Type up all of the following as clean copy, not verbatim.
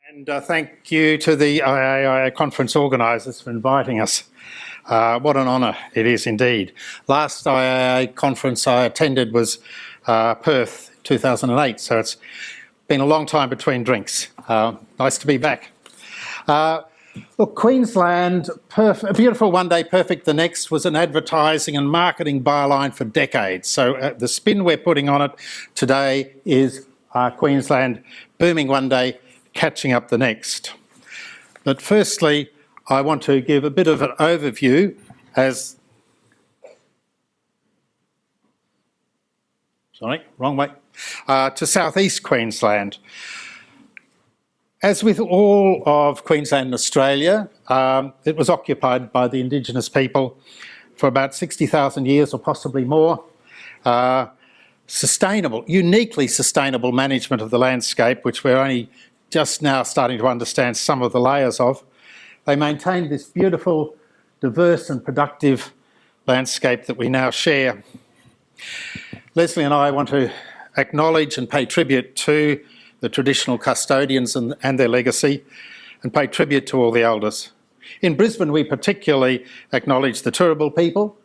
And thank you to the IAIA conference organisers for inviting us. What an honour it is indeed. Last IAIA conference I attended was Perth 2008, so it's been a long time between drinks. Nice to be back. Look, Queensland, a beautiful one day, perfect the next, was an advertising and marketing byline for decades. So the spin we're putting on it today is Queensland booming one day, catching up the next. But firstly, I want to give a bit of an overview as... Sorry, wrong way. To southeast Queensland. As with all of Queensland and Australia, it was occupied by the Indigenous people for about 60,000 years or possibly more. Uniquely sustainable management of the landscape, which we're only just now starting to understand some of the layers of. They maintained this beautiful, diverse and productive landscape that we now share. Lesley and I want to acknowledge and pay tribute to the traditional custodians and their legacy, and pay tribute to all the elders. In Brisbane, we particularly acknowledge the Turrbal people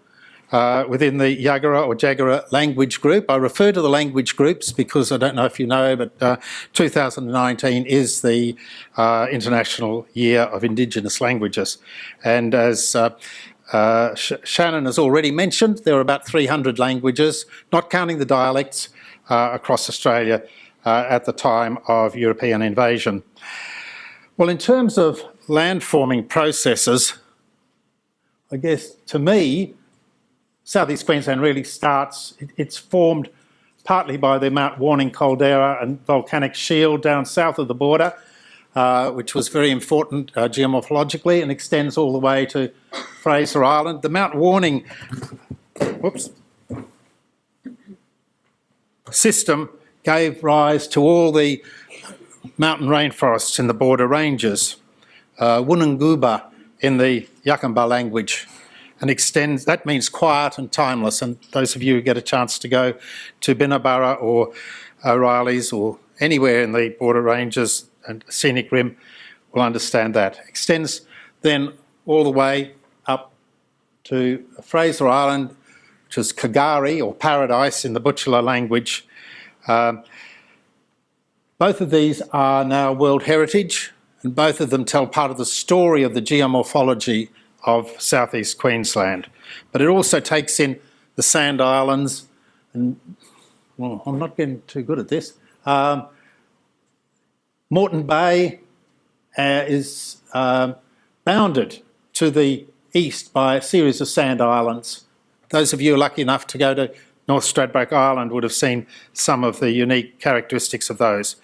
within the Yagara or Jagara language group. I refer to the language groups because I don't know if you know, but 2019 is the International Year of Indigenous Languages. And as Shannon has already mentioned, there are about 300 languages, not counting the dialects, across Australia at the time of European invasion. Well, in terms of landforming processes, I guess to me, southeast Queensland really starts, it's formed partly by the Mount Warning caldera and volcanic shield down south of the border, which was very important geomorphologically and extends all the way to Fraser Island. The Mount Warning system gave rise to all the mountain rainforests in the border ranges, Woonunguba in the Yakamba language, and extends, that means quiet and timeless, and those of you who get a chance to go to Binnaburra or O'Reilly's or anywhere in the border ranges and scenic rim will understand that. Extends then all the way up to Fraser Island, which is Kagari or paradise in the Butchulla language. Both of these are now World Heritage, and both of them tell part of the story of the geomorphology of southeast Queensland. But it also takes in the Sand Islands, and well, I'm not getting too good at this. Moreton Bay is bounded to the east by a series of sand islands. Those of you lucky enough to go to North Stradbroke Island would have seen some of the unique characteristics of those.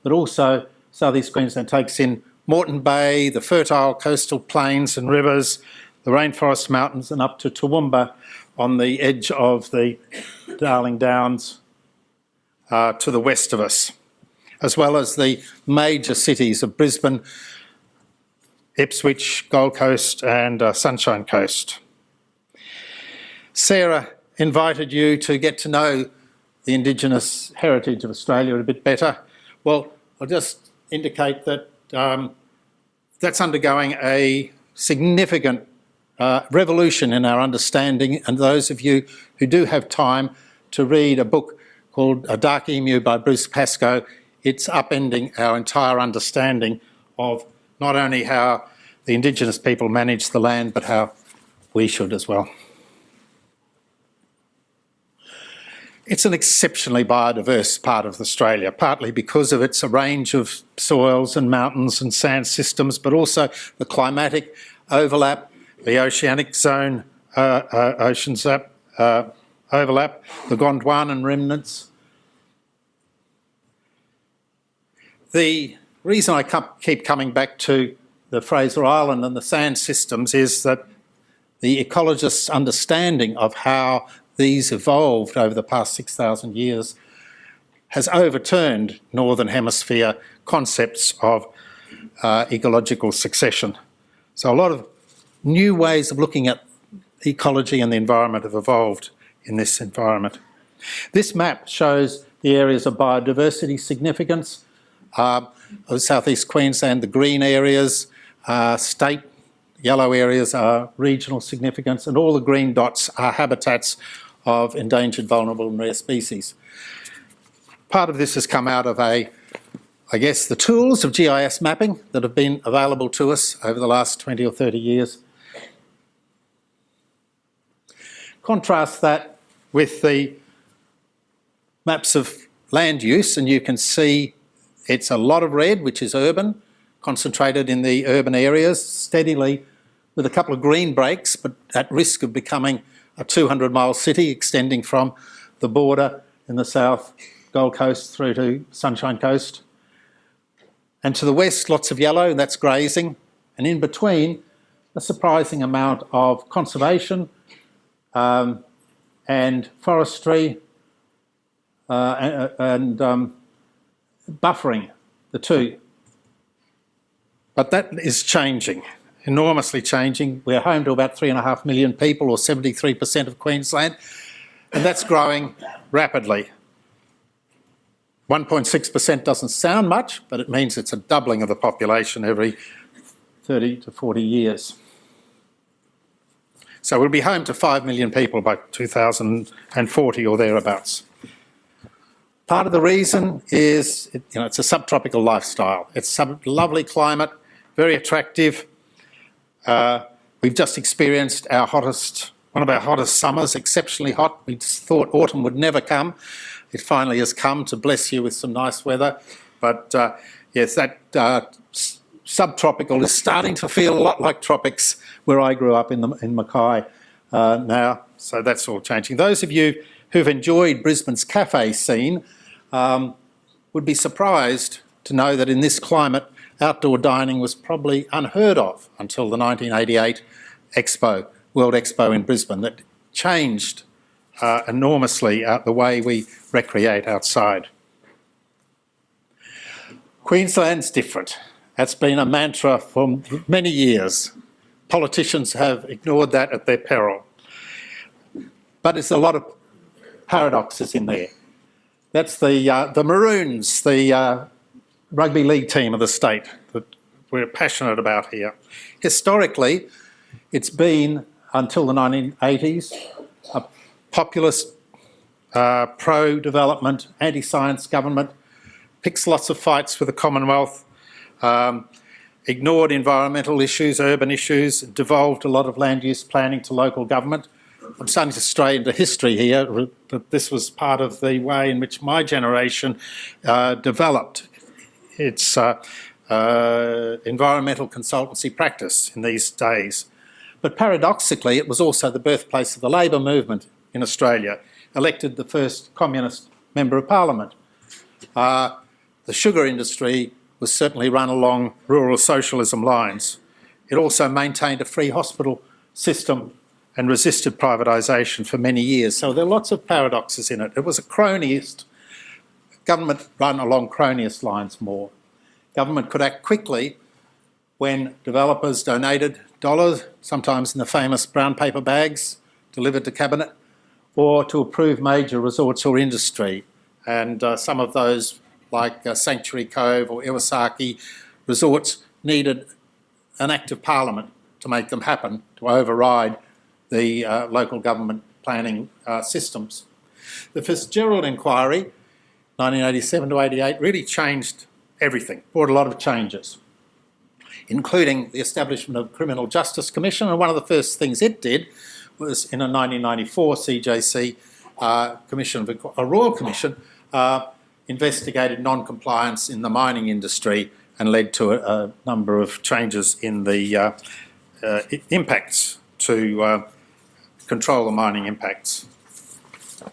But also, southeast Queensland takes in Moreton Bay, the fertile coastal plains and rivers, the rainforest mountains, and up to Toowoomba on the edge of the Darling Downs to the west of us, as well as the major cities of Brisbane, Ipswich, Gold Coast and Sunshine Coast. Sarah invited you to get to know the Indigenous heritage of Australia a bit better. Well, I'll just indicate that that's undergoing a significant revolution in our understanding, and those of you who do have time to read a book called A Dark Emu by Bruce Pascoe, it's upending our entire understanding of not only how the Indigenous people manage the land, but how we should as well. It's an exceptionally biodiverse part of Australia, partly because of its range of soils and mountains and sand systems, but also the climatic overlap, the oceanic zone overlap, the Gondwanan remnants. The reason I keep coming back to the Fraser Island and the sand systems is that the ecologists' understanding of how these evolved over the past 6,000 years has overturned Northern Hemisphere concepts of ecological succession. So a lot of new ways of looking at ecology and the environment have evolved in this environment. This map shows the areas of biodiversity significance of southeast Queensland. The green areas are state, yellow areas are regional significance, and all the green dots are habitats of endangered, vulnerable and rare species. Part of this has come out of I guess, the tools of GIS mapping that have been available to us over the last 20 or 30 years. Contrast that with the maps of land use, and you can see it's a lot of red, which is urban, concentrated in the urban areas, steadily with a couple of green breaks, but at risk of becoming a 200-mile city extending from the border in the south, Gold Coast, through to Sunshine Coast. And to the west, lots of yellow, that's grazing. And in between, a surprising amount of conservation and forestry and buffering the two. But that is changing, enormously changing. We're home to about 3.5 million people, or 73% of Queensland, and that's growing rapidly. 1.6% doesn't sound much, but it means it's a doubling of the population every 30 to 40 years. So we'll be home to 5 million people by 2040 or thereabouts. Part of the reason is, it's a subtropical lifestyle. It's a lovely climate, very attractive. We've just experienced one of our hottest summers, exceptionally hot. We just thought autumn would never come. It finally has come to bless you with some nice weather. But yes, that subtropical is starting to feel a lot like tropics where I grew up in Mackay now. So that's all changing. Those of you who've enjoyed Brisbane's cafe scene would be surprised to know that in this climate, outdoor dining was probably unheard of until the 1988 World Expo in Brisbane. That changed enormously the way we recreate outside. Queensland's different. That's been a mantra for many years. Politicians have ignored that at their peril. But there's a lot of paradoxes in there. That's the Maroons, the rugby league team of the state that we're passionate about here. Historically, it's been, until the 1980s, a populist, pro-development, anti-science government, picks lots of fights with the Commonwealth, ignored environmental issues, urban issues, devolved a lot of land use planning to local government. I'm starting to stray into history here, but this was part of the way in which my generation developed its environmental consultancy practice in these days. But paradoxically, it was also the birthplace of the Labor movement in Australia, elected the first communist member of parliament. The sugar industry was certainly run along rural socialism lines. It also maintained a free hospital system and resisted privatisation for many years. So there are lots of paradoxes in it. It was a cronyist government run along cronyist lines more. Government could act quickly when developers donated dollars, sometimes in the famous brown paper bags delivered to Cabinet, or to approve major resorts or industry. And some of those, like Sanctuary Cove or Iwasaki resorts, needed an act of Parliament to make them happen, to override the local government planning systems. The Fitzgerald Inquiry, 1987 to 88, really changed everything, brought a lot of changes, including the establishment of the Criminal Justice Commission. And one of the first things it did was, in a 1994 CJC commission, a Royal Commission, investigated non-compliance in the mining industry and led to a number of changes in the impacts to control the mining impacts. A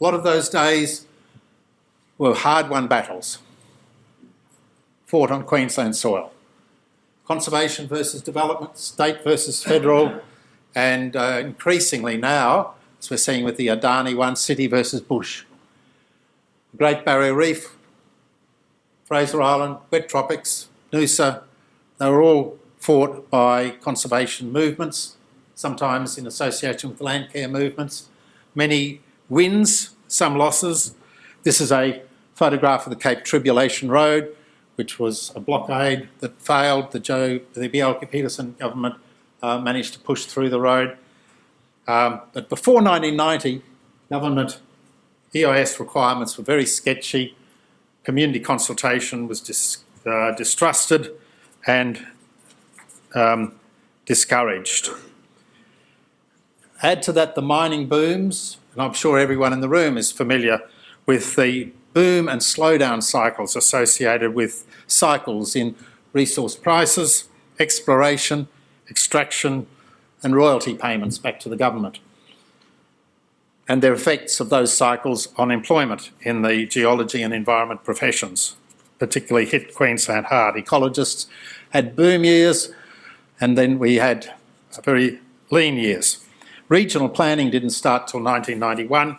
lot of those days were hard-won battles fought on Queensland soil. Conservation versus development, state versus federal, and increasingly now, as we're seeing with the Adani one, city versus bush. The Great Barrier Reef, Fraser Island, wet tropics, Noosa, they were all fought by conservation movements, sometimes in association with land care movements. Many wins, some losses. This is a photograph of the Cape Tribulation Road, which was a blockade that failed. The Bjelke Petersen government managed to push through the road. But before 1990, government EIS requirements were very sketchy. Community consultation was distrusted and discouraged. Add to that the mining booms, and I'm sure everyone in the room is familiar with the boom and slowdown cycles associated with cycles in resource prices, exploration, extraction, and royalty payments back to the government, and their effects of those cycles on employment in the geology and environment professions, particularly hit Queensland hard. Ecologists had boom years, and then we had very lean years. Regional planning didn't start till 1991,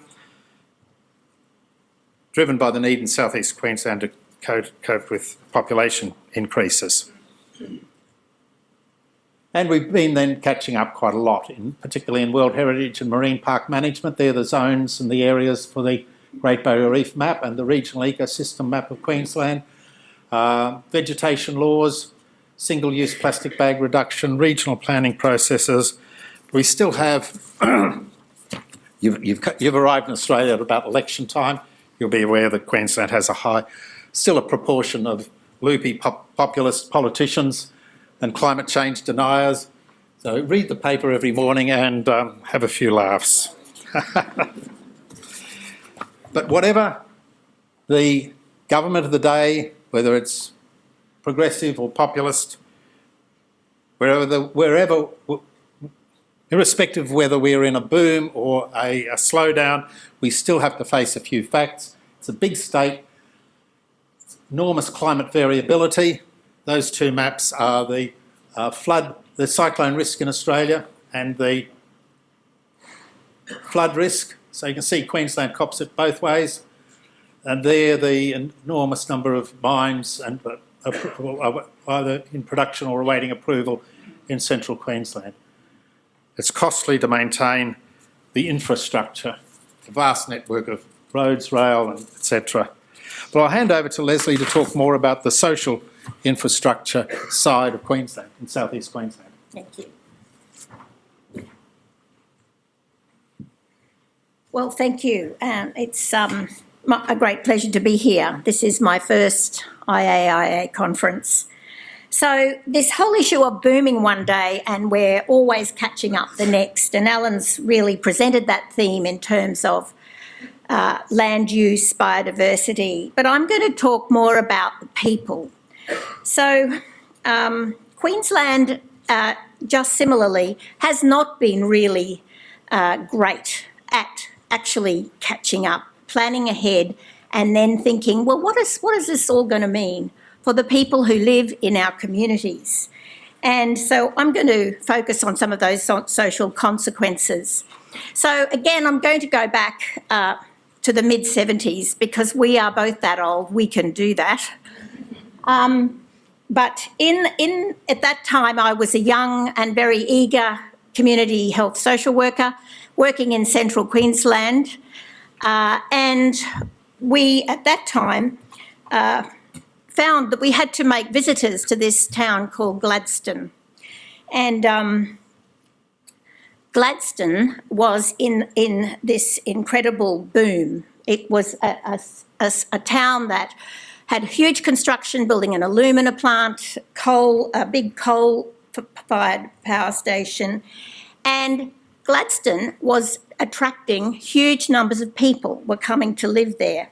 driven by the need in southeast Queensland to cope with population increases. And we've been then catching up quite a lot, particularly in World Heritage and Marine Park Management. They're the zones and the areas for the Great Barrier Reef map and the Regional Ecosystem map of Queensland. Vegetation laws, single-use plastic bag reduction, regional planning processes. We still have, you've arrived in Australia at about election time. You'll be aware that Queensland has still a proportion of loopy populist politicians and climate change deniers. So read the paper every morning and have a few laughs. But whatever the government of the day, whether it's progressive or populist, irrespective of whether we're in a boom or a slowdown, we still have to face a few facts. It's a big state, enormous climate variability. Those two maps are the the cyclone risk in Australia and the flood risk. So you can see Queensland cops it both ways. And there the enormous number of mines and either in production or awaiting approval in central Queensland. It's costly to maintain the infrastructure, the vast network of roads, rail, and etc. But I'll hand over to Lesley to talk more about the social infrastructure side of Queensland, in southeast Queensland. Thank you. Well, thank you. It's a great pleasure to be here. This is my first IAIA conference. So this whole issue of booming one day and we're always catching up the next, and Alan's really presented that theme in terms of land use, biodiversity, but I'm going to talk more about the people. So Queensland, just similarly, has not been really great at actually catching up, planning ahead, and then thinking, well, what is this all going to mean for the people who live in our communities? And so I'm going to focus on some of those social consequences. So again, I'm going to go back to the mid-70s because we are both that old, we can do that. But at that time, I was a young and very eager community health social worker working in central Queensland. And we, at that time, found that we had to make visitors to this town called Gladstone. And Gladstone was in this incredible boom. It was a town that had huge construction, building an alumina plant, a big coal-fired power station, and Gladstone was attracting huge numbers of people were coming to live there.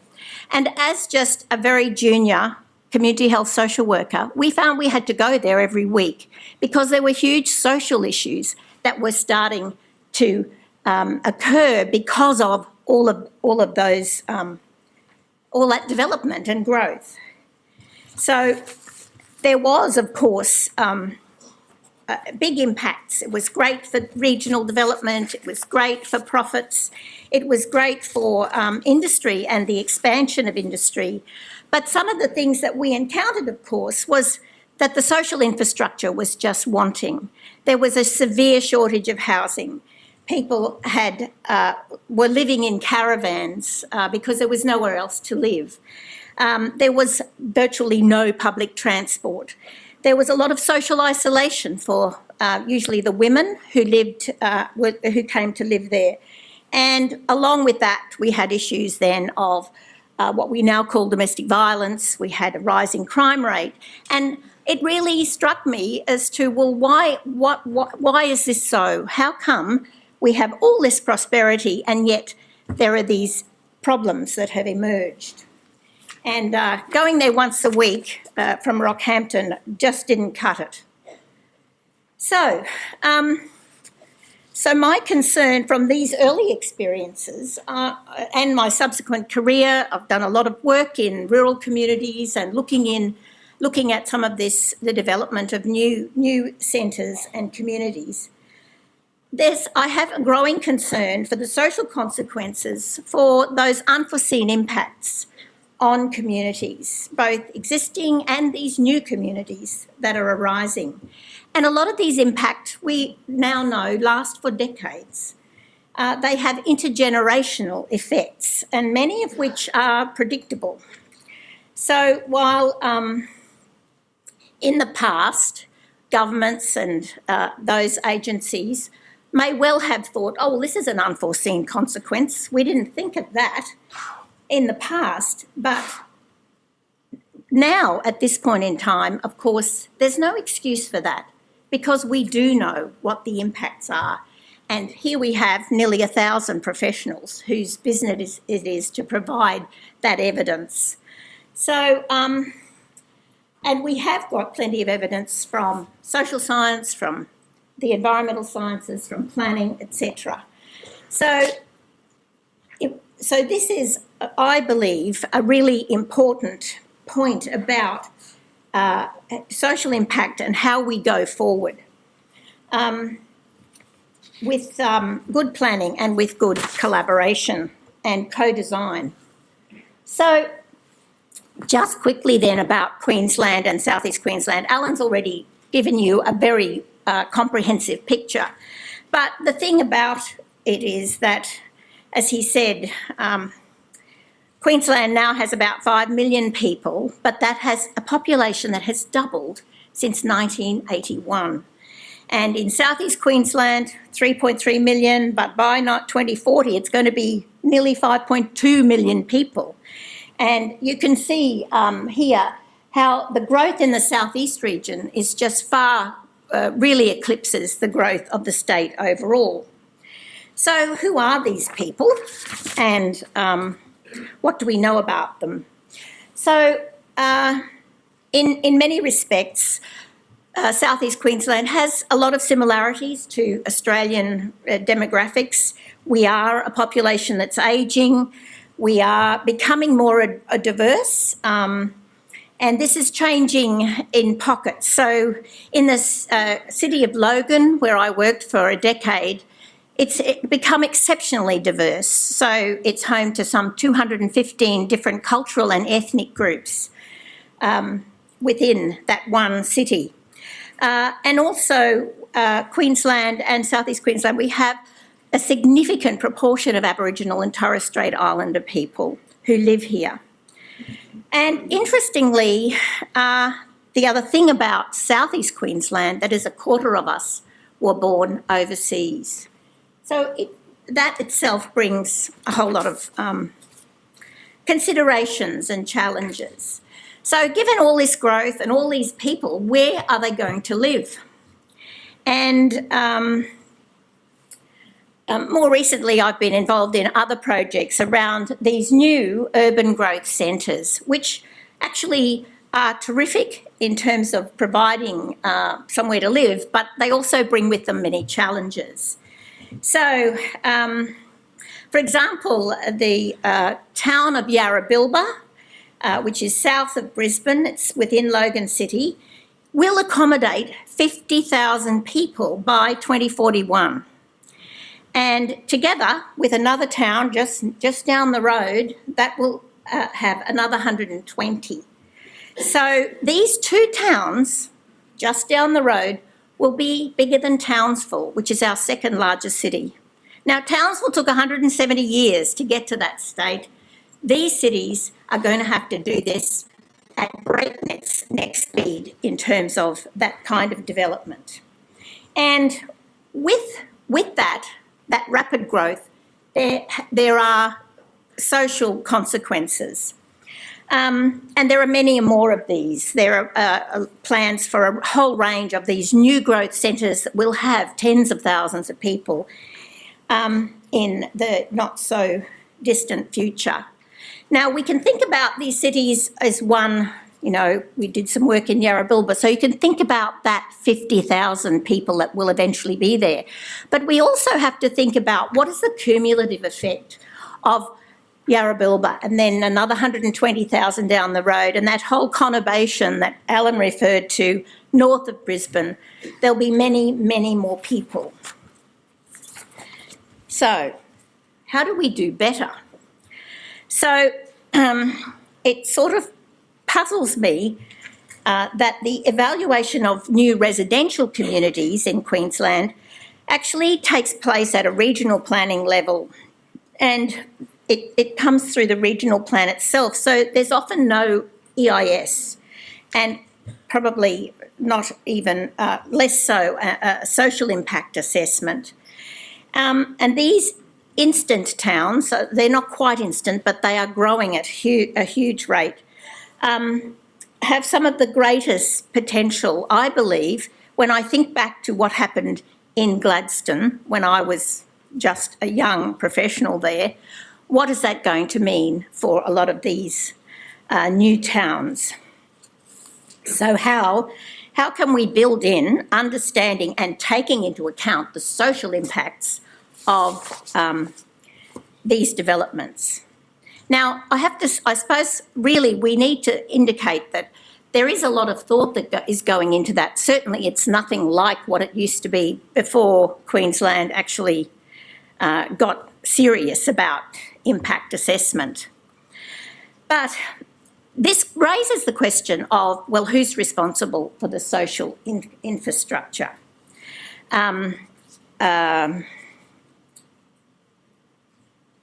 And as just a very junior community health social worker, we found we had to go there every week because there were huge social issues that were starting to occur because of all of those all that development and growth. So there was, of course, big impacts. It was great for regional development, it was great for profits, it was great for industry and the expansion of industry. But some of the things that we encountered, of course, was that the social infrastructure was just wanting. There was a severe shortage of housing. people were living in caravans because there was nowhere else to live. There was virtually no public transport. There was a lot of social isolation for usually the women who came to live there. And along with that, we had issues then of what we now call domestic violence. We had a rising crime rate. And it really struck me as to, well, why is this so? How come we have all this prosperity and yet there are these problems that have emerged? And going there once a week from Rockhampton just didn't cut it. So my concern from these early experiences and my subsequent career, I've done a lot of work in rural communities and looking at some of the development of new centres and communities. I have a growing concern for the social consequences for those unforeseen impacts on communities, both existing and these new communities that are arising. And a lot of these impacts, we now know, last for decades. They have intergenerational effects, and many of which are predictable. So while in the past, governments and those agencies may well have thought, oh, well, this is an unforeseen consequence. We didn't think of that in the past, but now at this point in time, of course, there's no excuse for that because we do know what the impacts are. And here we have nearly 1,000 professionals whose business it is to provide that evidence. So, and we have got plenty of evidence from social science, from the environmental sciences, from planning, etc. So this is, I believe, a really important point about social impact and how we go forward with good planning and with good collaboration and co-design. So just quickly then about Queensland and South East Queensland. Alan's already given you a very comprehensive picture. But the thing about it is that, as he said, Queensland now has about 5 million people, but that has a population that has doubled since 1981. And in South East Queensland, 3.3 million, but by 2040, it's going to be nearly 5.2 million people. And you can see here how the growth in the southeast region is just far, really eclipses the growth of the state overall. So who are these people and what do we know about them? So in many respects, South East Queensland has a lot of similarities to Australian demographics. We are a population that's ageing. We are becoming more diverse, and this is changing in pockets. So in the city of Logan, where I worked for a decade, it's become exceptionally diverse. So it's home to some 215 different cultural and ethnic groups within that one city. And also Queensland and South East Queensland, we have a significant proportion of Aboriginal and Torres Strait Islander people who live here. And interestingly, the other thing about South East Queensland, that is a quarter of us were born overseas. So that itself brings a whole lot of considerations and challenges. So given all this growth and all these people, where are they going to live? And more recently, I've been involved in other projects around these new urban growth centres, which actually are terrific in terms of providing somewhere to live, but they also bring with them many challenges. So, for example, the town of Yarrabilba, which is south of Brisbane, it's within Logan City, will accommodate 50,000 people by 2041. And together with another town just down the road, that will have another 120. So these two towns just down the road will be bigger than Townsville, which is our second largest city. Now, Townsville took 170 years to get to that state. These cities are going to have to do this at breakneck speed in terms of that kind of development. And with that rapid growth, there are social consequences. And there are many more of these. There are plans for a whole range of these new growth centres that will have tens of thousands of people in the not so distant future. Now, we can think about these cities as one, we did some work in Yarrabilba, so you can think about that 50,000 people that will eventually be there. But we also have to think about what is the cumulative effect of Yarrabilba and then another 120,000 down the road, and that whole conurbation that Alan referred to north of Brisbane. There'll be many, many more people. So, how do we do better? So, it sort of puzzles me that the evaluation of new residential communities in Queensland actually takes place at a regional planning level, and it comes through the regional plan itself. So there's often no EIS, and probably not even less so a social impact assessment. And these instant towns, they're not quite instant, but they are growing at a huge rate, have some of the greatest potential, I believe, when I think back to what happened in Gladstone when I was just a young professional there. What is that going to mean for a lot of these new towns? So how can we build in understanding and taking into account the social impacts of these developments? Now, I suppose really we need to indicate that there is a lot of thought that is going into that. Certainly it's nothing like what it used to be before Queensland actually got serious about impact assessment. But this raises the question of, well, who's responsible for the social infrastructure?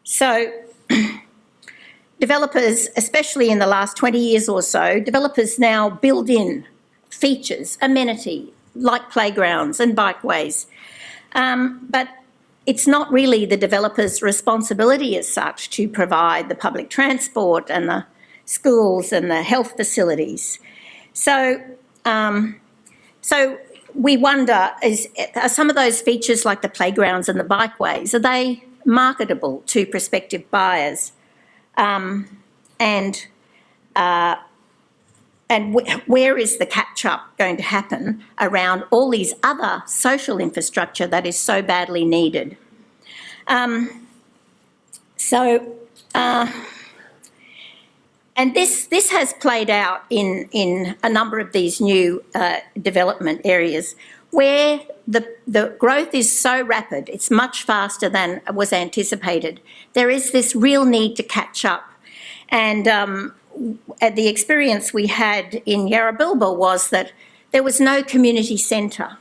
So developers, especially in the last 20 years or so, developers now build in features, amenity, like playgrounds and bikeways. But it's not really the developer's responsibility as such to provide the public transport and the schools and the health facilities. So we wonder, are some of those features like the playgrounds and the bikeways, are they marketable to prospective buyers? And where is the catch-up going to happen around all these other social infrastructure that is so badly needed? And this has played out in a number of these new development areas where the growth is so rapid, it's much faster than was anticipated. There is this real need to catch up. And the experience we had in Yarrabilba was that there was no community centre.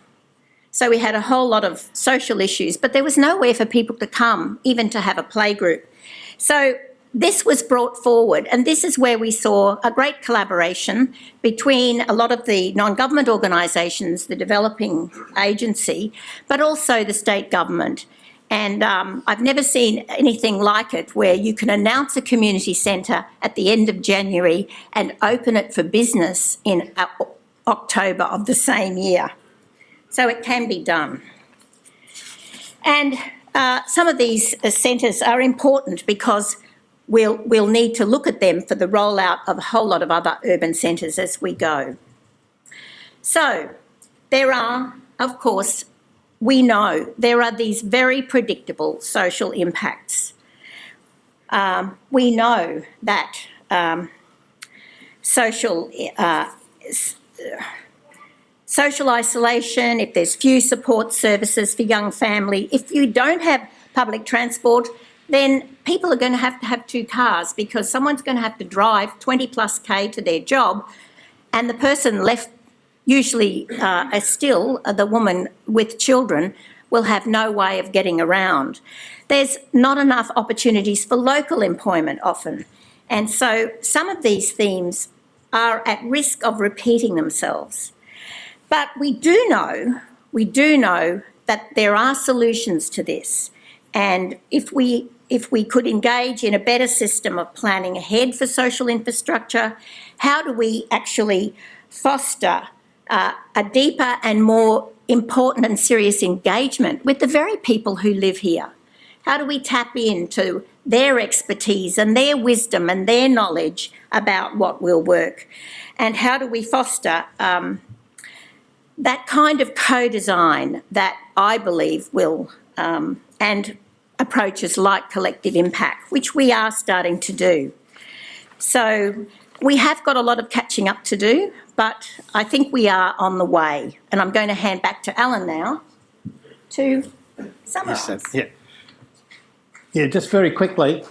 So we had a whole lot of social issues, but there was nowhere for people to come, even to have a playgroup. So this was brought forward, and this is where we saw a great collaboration between a lot of the non-government organisations, the developing agency, but also the state government. And I've never seen anything like it, where you can announce a community centre at the end of January and open it for business in October of the same year. So it can be done. And some of these centres are important because we'll need to look at them for the rollout of a whole lot of other urban centres as we go. So there are, of course, we know there are these very predictable social impacts. We know that social isolation, if there's few support services for young family, if you don't have public transport, then people are going to have two cars, because someone's going to have to drive 20 plus K to their job, and the person left, usually still the woman with children, will have no way of getting around. There's not enough opportunities for local employment often. And so some of these themes are at risk of repeating themselves. But we do know that there are solutions to this. And if we could engage in a better system of planning ahead for social infrastructure, how do we actually foster a deeper and more important and serious engagement with the very people who live here? How do we tap into their expertise and their wisdom and their knowledge about what will work? And how do we foster that kind of co-design that I believe will, and approaches like collective impact, which we are starting to do. So we have got a lot of catching up to do, but I think we are on the way. And I'm going to hand back to Alan now to summarise. Yeah, just very quickly,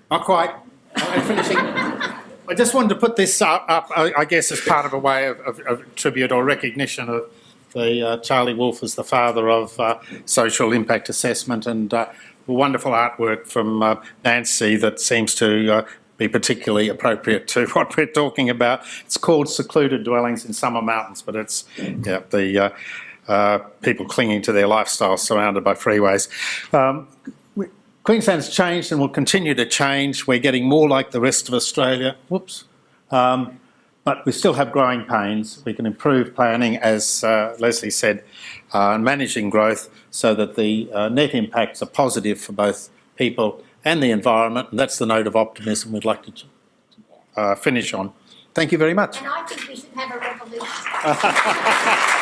not quite, I'm finishing. I just wanted to put this up, I guess, as part of a way of tribute or recognition of the Charlie Wolfe as the father of social impact assessment, and wonderful artwork from Nancy that seems to be particularly appropriate to what we're talking about. It's called Secluded Dwellings in Summer Mountains, but it's the people clinging to their lifestyles surrounded by freeways. Queensland's changed and will continue to change. We're getting more like the rest of Australia. But we still have growing pains. We can improve planning, as Lesley said, and managing growth so that the net impacts are positive for both people and the environment. And that's the note of optimism we'd like to finish on. Thank you very much. And I think we should have a revolution.